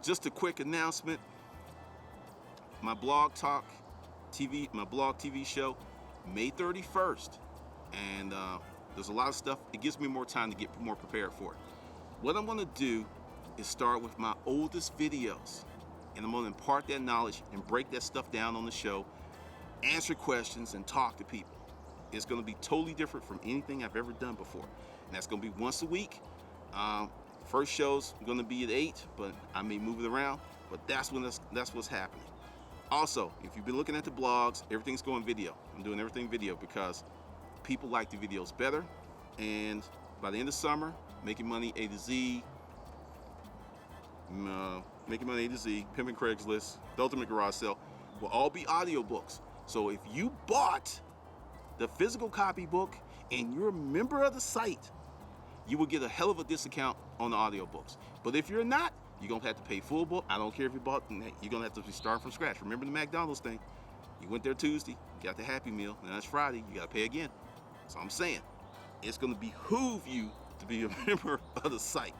Just a quick announcement. My blog TV show, May 31st. And there's a lot of stuff. It gives me more time to get more prepared for it. What I'm gonna do is start with my oldest videos. And I'm gonna impart that knowledge and break that stuff down on the show, answer questions and talk to people. It's gonna be totally different from anything I've ever done before. And that's gonna be once a week. First show's gonna be at 8, but I may move it around, but that's what's happening. Also, if you've been looking at the blogs, everything's going video. I'm doing everything video because people like the videos better. And by the end of summer, Making Money A to Z, Pimping Craigslist, The Ultimate Garage Sale will all be audiobooks. So if you bought the physical copy book and you're a member of the site, you will get a hell of a discount on the audiobooks. But if you're not, you're gonna have to pay full book. I don't care if you bought, you're gonna have to start from scratch. Remember the McDonald's thing? You went there Tuesday, you got the Happy Meal, and that's Friday, you gotta pay again. So I'm saying, it's gonna behoove you to be a member of the site.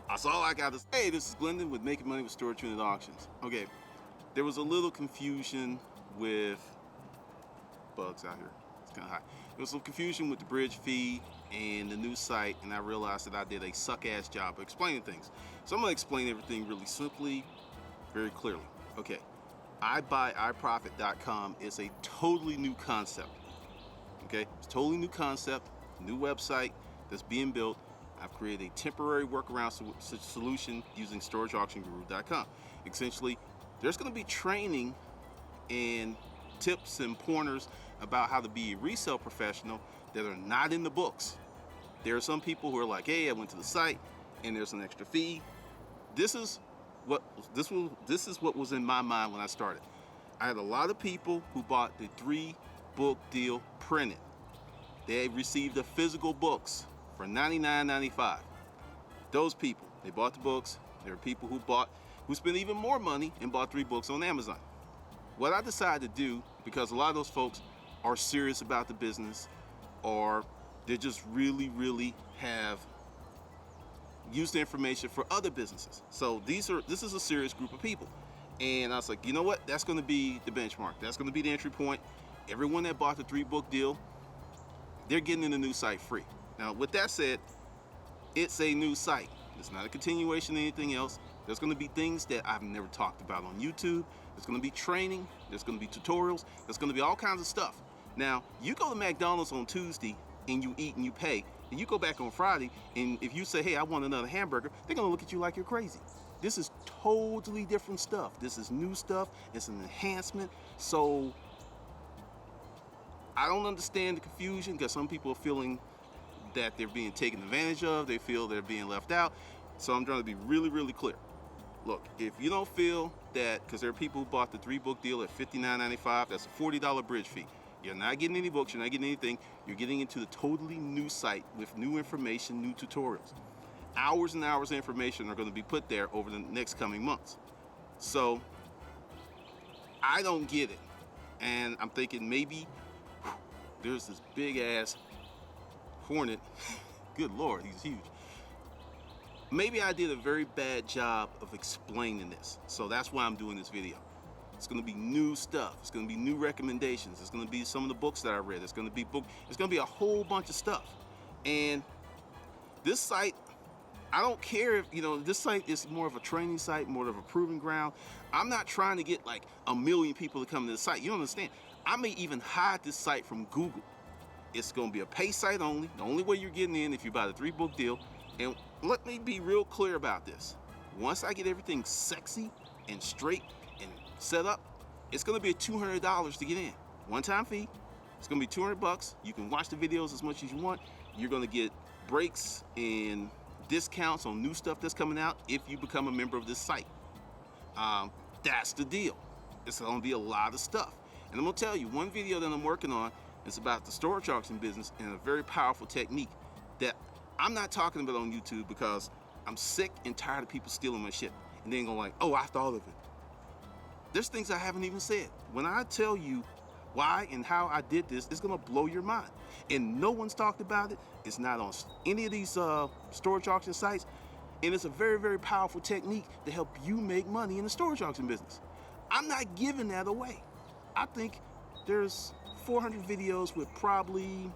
That's all I got to say. Hey, this is Glendon with Making Money with Storage Unit Auctions. Okay, there was a little confusion with bugs out here. It's kind of hot. There was some confusion with the bridge fee and the new site, and I realized that I did a suck-ass job of explaining things. So I'm gonna explain everything really simply, very clearly. Okay, iBuyIProfit.com is a totally new concept. Okay, it's a totally new concept, new website that's being built. I've created a temporary workaround solution using StorageAuctionGuru.com. Essentially, there's going to be training and tips and pointers about how to be a resale professional that are not in the books. There are some people who are like, hey, I went to the site and there's an extra fee. This is what was in my mind when I started. I had a lot of people who bought the 3-book deal printed. They received the physical books for $99.95. Those people, they bought the books. There are people who spent even more money and bought 3 books on Amazon. What I decided to do, because a lot of those folks are serious about the business, or they just really have used the information for other businesses. So this is a serious group of people. And I was like, you know what? That's going to be the benchmark. That's going to be the entry point. Everyone that bought the 3-book deal, they're getting in the new site free. Now, with that said, it's a new site. It's not a continuation of anything else. There's going to be things that I've never talked about on YouTube. There's going to be training. There's going to be tutorials. There's going to be all kinds of stuff. Now, you go to McDonald's on Tuesday and you eat and you pay, and you go back on Friday, and if you say, hey, I want another hamburger, they're going to look at you like you're crazy. This is totally different stuff. This is new stuff. It's an enhancement. So I don't understand the confusion, because some people are feeling that they're being taken advantage of. They feel they're being left out. So I'm trying to be really clear. Look, if you don't feel that, because there are people who bought the 3-book deal at $59.95, that's a $40 bridge fee. You're not getting any books, you're not getting anything. You're getting into the totally new site with new information, new tutorials. Hours and hours of information are going to be put there over the next coming months. So I don't get it. And I'm thinking maybe there's this big ass hornet. Good Lord, he's huge. Maybe I did a very bad job of explaining this. So that's why I'm doing this video. It's going to be new stuff. It's going to be new recommendations. It's going to be some of the books that I read. It's going to be a whole bunch of stuff. And this site, I don't care if, this site is more of a training site, more of a proving ground. I'm not trying to get like 1 million people to come to the site. You don't understand. I may even hide this site from Google. It's going to be a pay site only. The only way you're getting in if you buy the 3-book deal. And let me be real clear about this. Once I get everything sexy and straight and set up, it's going to be $200 to get in. One-time fee. It's going to be $200. You can watch the videos as much as you want. You're going to get breaks and discounts on new stuff that's coming out if you become a member of this site. That's the deal. It's going to be a lot of stuff. And I'm going to tell you, one video that I'm working on is about the storage auction business and a very powerful technique that I'm not talking about on YouTube, because I'm sick and tired of people stealing my shit and then going like, oh, I thought of it. There's things I haven't even said. When I tell you why and how I did this, it's gonna blow your mind. And no one's talked about it. It's not on any of these storage auction sites. And it's a very, very powerful technique to help you make money in the storage auction business. I'm not giving that away. I think there's 400 videos with probably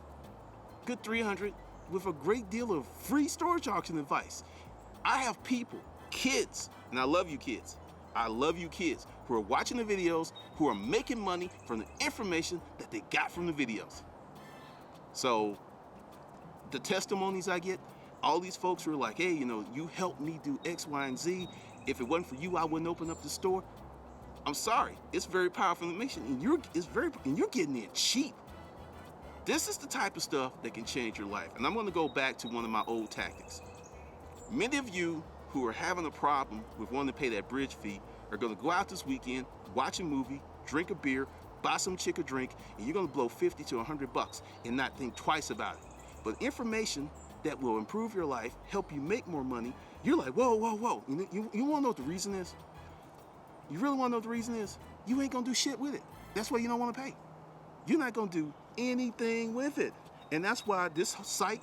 good 300 with a great deal of free storage auction advice. I have people, kids, and I love you kids. I love you kids who are watching the videos, who are making money from the information that they got from the videos. So the testimonies I get, all these folks who are like, hey, you helped me do X, Y, and Z. If it wasn't for you, I wouldn't open up the store. I'm sorry, it's very powerful information, and you're getting it cheap. This is the type of stuff that can change your life. And I'm going to go back to one of my old tactics. Many of you who are having a problem with wanting to pay that bridge fee are going to go out this weekend, watch a movie, drink a beer, buy some chick a drink, and you're going to blow $50 to $100 and not think twice about it. But information that will improve your life, help you make more money, you're like, whoa. You want to know what the reason is? You really want to know what the reason is? You ain't going to do shit with it. That's why you don't want to pay. You're not going to do anything with it. And that's why this site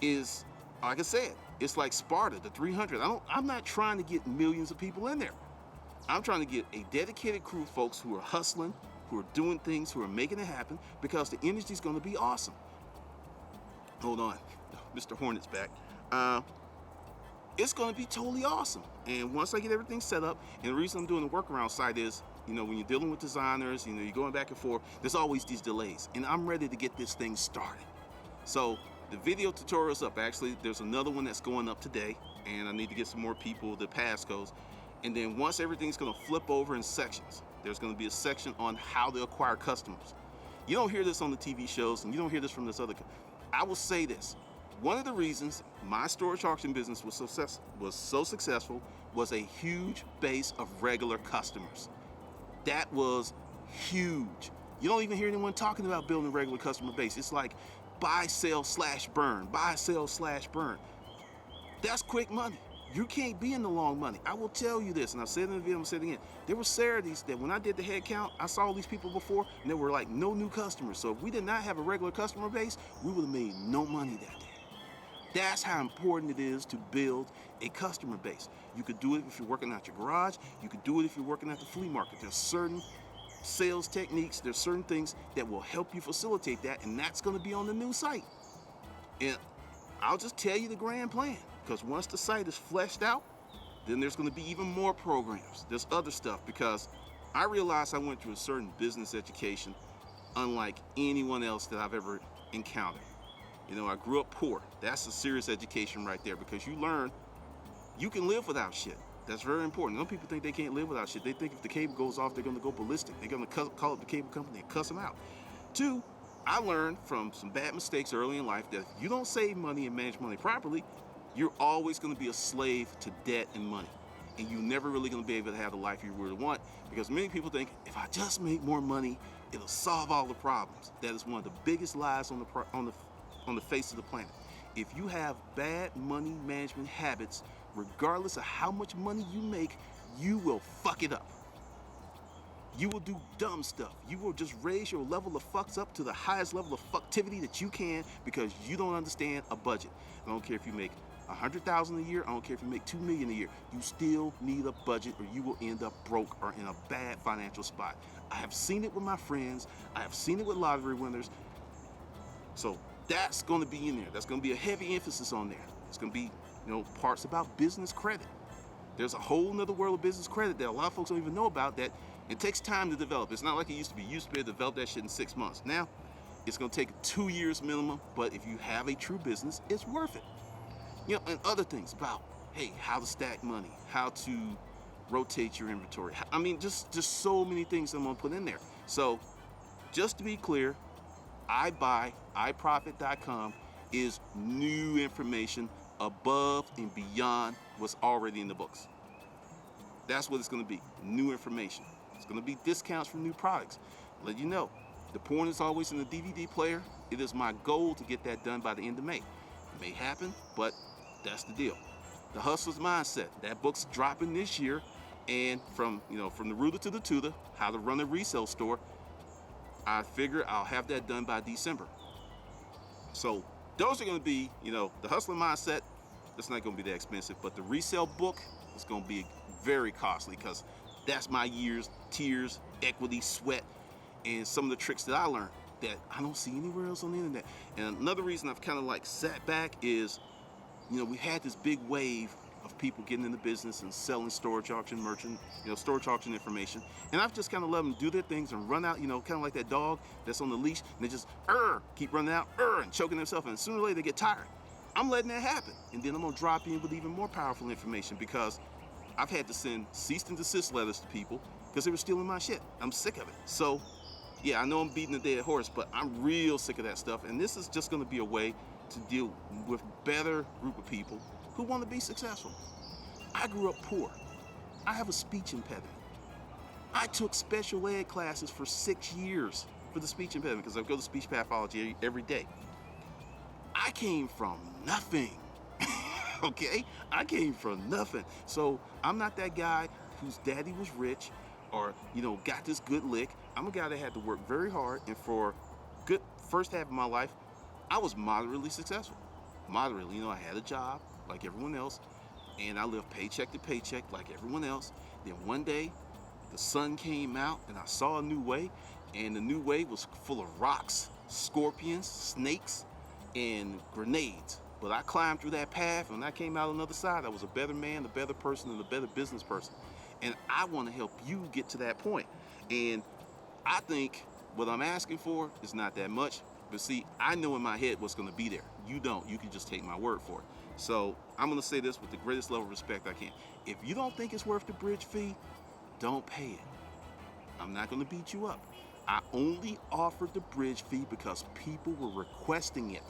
is, like I said, it's like Sparta, the 300. I'm not trying to get millions of people in there. I'm trying to get a dedicated crew of folks who are hustling, who are doing things, who are making it happen, because the energy is going to be awesome. Hold on, Mr. Hornet's back. It's going to be totally awesome. And once I get everything set up, and the reason I'm doing the workaround site is, when you're dealing with designers, you're going back and forth, there's always these delays. And I'm ready to get this thing started. So the video tutorial's up. Actually, there's another one that's going up today, and I need to get some more people the passcodes. And then once everything's going to flip over in sections, there's going to be a section on how to acquire customers. You don't hear this on the TV shows, and you don't hear this from this other. I will say this. One of the reasons my storage auction business was so successful was a huge base of regular customers. That was huge. You don't even hear anyone talking about building a regular customer base. It's like buy, sell, /burn, buy, sell, /burn. That's quick money. You can't be in the long money. I will tell you this, and I've said it in the video, I'm saying it again. There were Saturdays that when I did the head count, I saw all these people before, and there were like no new customers. So if we did not have a regular customer base, we would have made no money that day. That's how important it is to build a customer base. You could do it if you're working out your garage. You could do it if you're working at the flea market. There's certain sales techniques, there's certain things that will help you facilitate that, and that's going to be on the new site. And I'll just tell you the grand plan, because once the site is fleshed out, then there's going to be even more programs. There's other stuff, because I realized I went through a certain business education unlike anyone else that I've ever encountered. I grew up poor. That's a serious education right there, because you learn you can live without shit. That's very important. Some people think they can't live without shit. They think if the cable goes off, they're going to go ballistic. They're going to call up the cable company and cuss them out. 2, I learned from some bad mistakes early in life that if you don't save money and manage money properly, you're always going to be a slave to debt and money. And you're never really going to be able to have the life you really want, because many people think if I just make more money, it'll solve all the problems. That is one of the biggest lies on the face of the planet. If you have bad money management habits, regardless of how much money you make, you will fuck it up. You will do dumb stuff. You will just raise your level of fucks up to the highest level of fucktivity that you can, because you don't understand a budget. I don't care if you make $100,000 a year. I don't care if you make $2 million a year. You still need a budget, or you will end up broke or in a bad financial spot. I have seen it with my friends. I have seen it with lottery winners. So that's going to be in there. That's going to be a heavy emphasis on there. It's going to be, parts about business credit. There's a whole nother world of business credit that a lot of folks don't even know about, that it takes time to develop. It's not like it used to be. You used to be able to develop that shit in 6 months. Now, it's going to take 2 years minimum, but if you have a true business, it's worth it. And other things about, hey, how to stack money, how to rotate your inventory. I mean, just so many things I'm going to put in there. So, just to be clear, iBuyIProfit.com is new information above and beyond what's already in the books. That's what it's going to be, new information. It's going to be discounts for new products. Let you know, the porn is always in the DVD player. It is my goal to get that done by the end of May. It may happen, but that's the deal. The Hustler's Mindset, that book's dropping this year, and from the rooter to the tutor, how to run a resale store, I figure I'll have that done by December. So those are going to be, the Hustler Mindset, It's not going to be that expensive, but the resale book is going to be very costly because that's my years, tears, equity, sweat, and some of the tricks that I learned that I don't see anywhere else on the internet. And another reason I've kind of like sat back is, we had this big wave of people getting into business and selling storage auction storage auction information. And I've just kind of let them do their things and run out, kind of like that dog that's on the leash, and they just keep running out, and choking themselves, and sooner or later they get tired. I'm letting that happen. And then I'm gonna drop in with even more powerful information because I've had to send cease and desist letters to people because they were stealing my shit. I'm sick of it. So yeah, I know I'm beating a dead horse, but I'm real sick of that stuff. And this is just gonna be a way to deal with better group of people who want to be successful. I grew up poor. I have a speech impediment. I took special ed classes for 6 years for the speech impediment because I go to speech pathology every day. I came from nothing, okay? I came from nothing. So I'm not that guy whose daddy was rich or, got this good lick. I'm a guy that had to work very hard, and for good first half of my life, I was moderately successful. Moderately, I had a job like everyone else, and I lived paycheck to paycheck like everyone else. Then one day, the sun came out and I saw a new way, and the new way was full of rocks, scorpions, snakes, and grenades. But I climbed through that path, and when I came out on the other side, I was a better man, a better person, and a better business person. And I want to help you get to that point. And I think what I'm asking for is not that much. But see, I know in my head what's going to be there. You don't. You can just take my word for it. So I'm going to say this with the greatest level of respect I can. If you don't think it's worth the bridge fee, don't pay it. I'm not going to beat you up. I only offered the bridge fee because people were requesting it.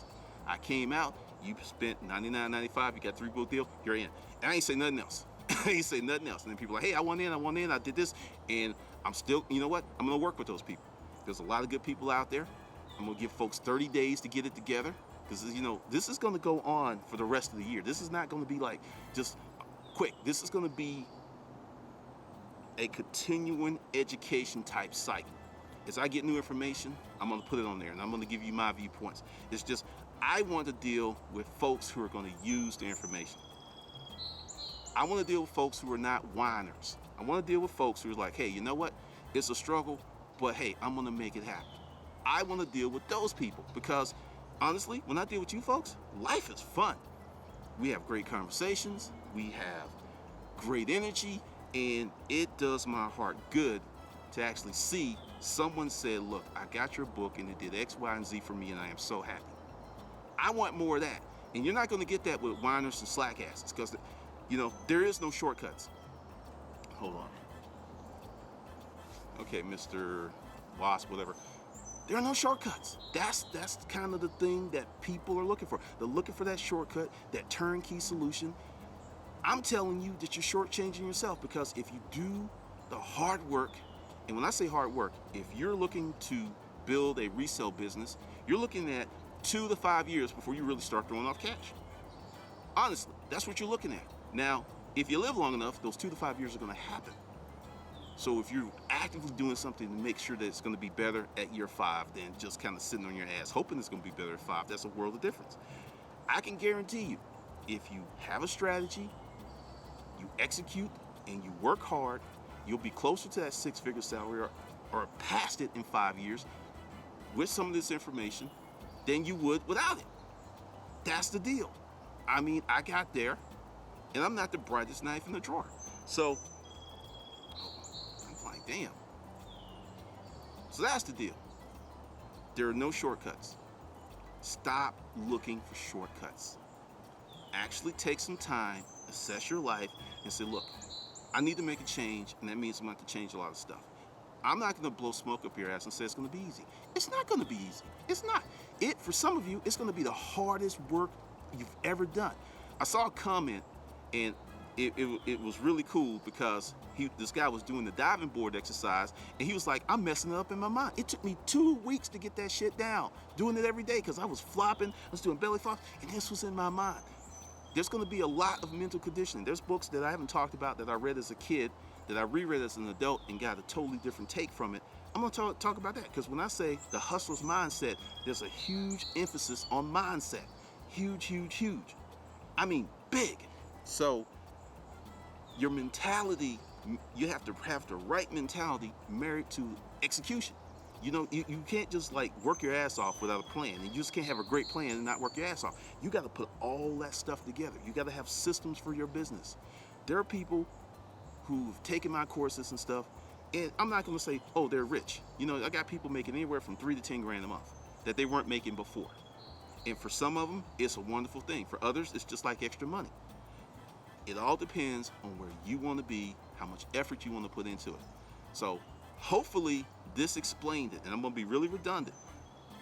I came out, you spent $99.95, you got 3-book deal, you're in. And I ain't say nothing else. I ain't say nothing else. And then people are like, hey, I want in, I did this. And I'm still, you know what? I'm going to work with those people. There's a lot of good people out there. I'm going to give folks 30 days to get it together. Because, this is going to go on for the rest of the year. This is not going to be like just quick. This is going to be a continuing education type cycle. As I get new information, I'm going to put it on there, and I'm going to give you my viewpoints. It's just, I want to deal with folks who are going to use the information. I want to deal with folks who are not whiners. I want to deal with folks who are like, hey, you know what? It's a struggle, but hey, I'm going to make it happen. I want to deal with those people because, honestly, when I deal with you folks, life is fun. We have great conversations. We have great energy, and it does my heart good to actually see someone said, look, I got your book and it did X, Y, and Z for me, and I am so happy. I want more of that. And you're not going to get that with whiners and slack asses because, there is no shortcuts. Hold on. Okay, Mr. Wasp, whatever. There are no shortcuts. That's kind of the thing that people are looking for. They're looking for that shortcut, that turnkey solution. I'm telling you that you're shortchanging yourself because if you do the hard work, and when I say hard work, if you're looking to build a resale business, you're looking at 2 to 5 years before you really start throwing off cash. Honestly, that's what you're looking at. Now, if you live long enough, those 2 to 5 years are going to happen. So if you're actively doing something to make sure that it's going to be better at year 5 than just kind of sitting on your ass hoping it's going to be better at 5, that's a world of difference. I can guarantee you, if you have a strategy, you execute, and you work hard, you'll be closer to that 6-figure salary or past it in 5 years with some of this information than you would without it. That's the deal. I mean, I got there, and I'm not the brightest knife in the drawer. So, I'm like, damn. So that's the deal. There are no shortcuts. Stop looking for shortcuts. Actually take some time, assess your life, and say, look, I need to make a change, and that means I'm going to have to change a lot of stuff. I'm not going to blow smoke up your ass and say it's going to be easy. It's not going to be easy. It's not. For some of you, it's going to be the hardest work you've ever done. I saw a comment, and it was really cool because this guy was doing the diving board exercise, and he was like, I'm messing it up in my mind. It took me 2 weeks to get that shit down, doing it every day because I was flopping, I was doing belly flops, and this was in my mind. There's going to be a lot of mental conditioning. There's books that I haven't talked about that I read as a kid that I reread as an adult and got a totally different take from it. I'm going to talk about that because when I say the hustler's mindset, there's a huge emphasis on mindset. Huge, huge, huge. I mean, big. So your mentality, you have to have the right mentality married to execution. You know, you can't just like work your ass off without a plan. And you just can't have a great plan and not work your ass off. You got to put all that stuff together. You got to have systems for your business. There are people who've taken my courses and stuff, and I'm not going to say, oh, they're rich. You know, I got people making anywhere from 3 to 10 grand a month that they weren't making before. And for some of them, it's a wonderful thing. For others, it's just like extra money. It all depends on where you want to be, how much effort you want to put into it. So hopefully this explained it, and I'm going to be really redundant.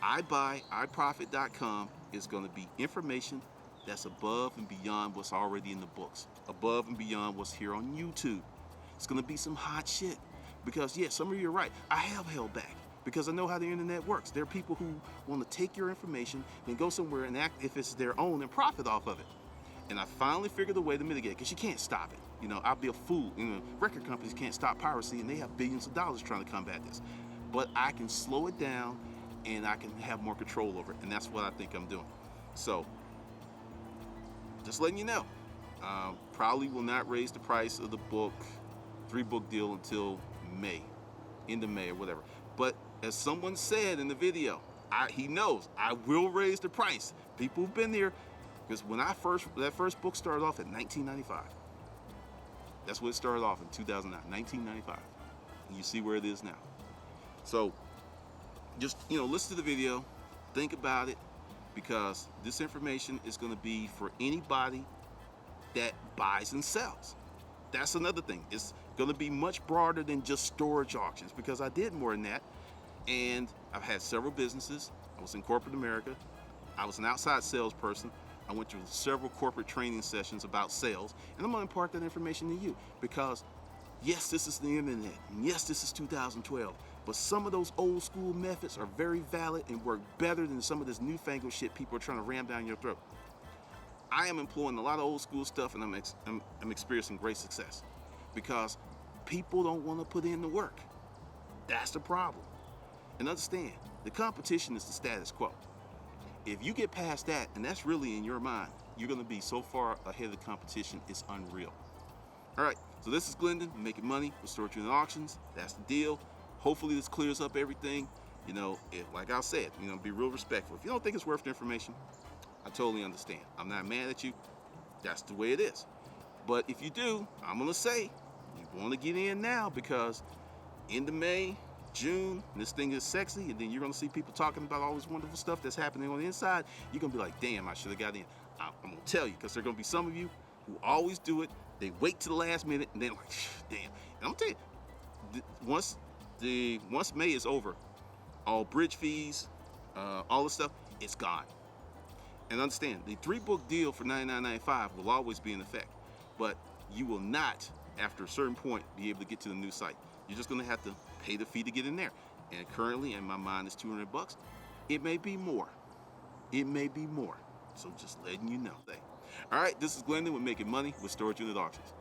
iBuyIProfit.com is going to be information that's above and beyond what's already in the books, above and beyond what's here on YouTube. It's going to be some hot shit because, yeah, some of you are right. I have held back because I know how the internet works. There are people who want to take your information and go somewhere and act if it's their own and profit off of it. And I finally figured a way to mitigate, because you can't stop it. You know, I'd be a fool. You know, record companies can't stop piracy, and they have billions of dollars trying to combat this. But I can slow it down, and I can have more control over it, and that's what I think I'm doing. So, just letting you know, probably will not raise the price of the book, 3-book deal until May, end of May or whatever. But as someone said in the video, he knows I will raise the price. People who've been there. Because when that first book started off in 1995. That's what it started off in 2009, 1995. And you see where it is now. So just, you know, listen to the video, think about it, because this information is going to be for anybody that buys and sells. That's another thing. It's going to be much broader than just storage auctions, because I did more than that. And I've had several businesses. I was in corporate America. I was an outside salesperson. I went through several corporate training sessions about sales, and I'm going to impart that information to you because, yes, this is the internet, and yes, this is 2012, but some of those old school methods are very valid and work better than some of this newfangled shit people are trying to ram down your throat. I am employing a lot of old school stuff, and I'm experiencing great success because people don't want to put in the work. That's the problem. And understand, the competition is the status quo. If you get past that, and that's really in your mind, you're going to be so far ahead of the competition, it's unreal. All right, so this is Glendon, making money with storage unit auctions. That's the deal. Hopefully this clears up everything. You know, like I said, you know, be real respectful. If you don't think it's worth the information, I totally understand. I'm not mad at you. That's the way it is. But if you do, I'm going to say, you want to get in now because end of May, June, this thing is sexy, and then you're going to see people talking about all this wonderful stuff that's happening on the inside. You're going to be like, damn, I should have got in. I'm going to tell you, because there are going to be some of you who always do it. They wait to the last minute, and then like, damn. And I'm going to tell you, once May is over, all bridge fees, all this stuff, it's gone. And understand, the 3-book deal for $99.95 will always be in effect, but you will not, after a certain point, be able to get to the new site. You're just going to have to pay the fee to get in there. And currently, in my mind, it's $200. It may be more. It may be more. So just letting you know. All right, this is Glendon with Making Money with Storage Unit Auctions.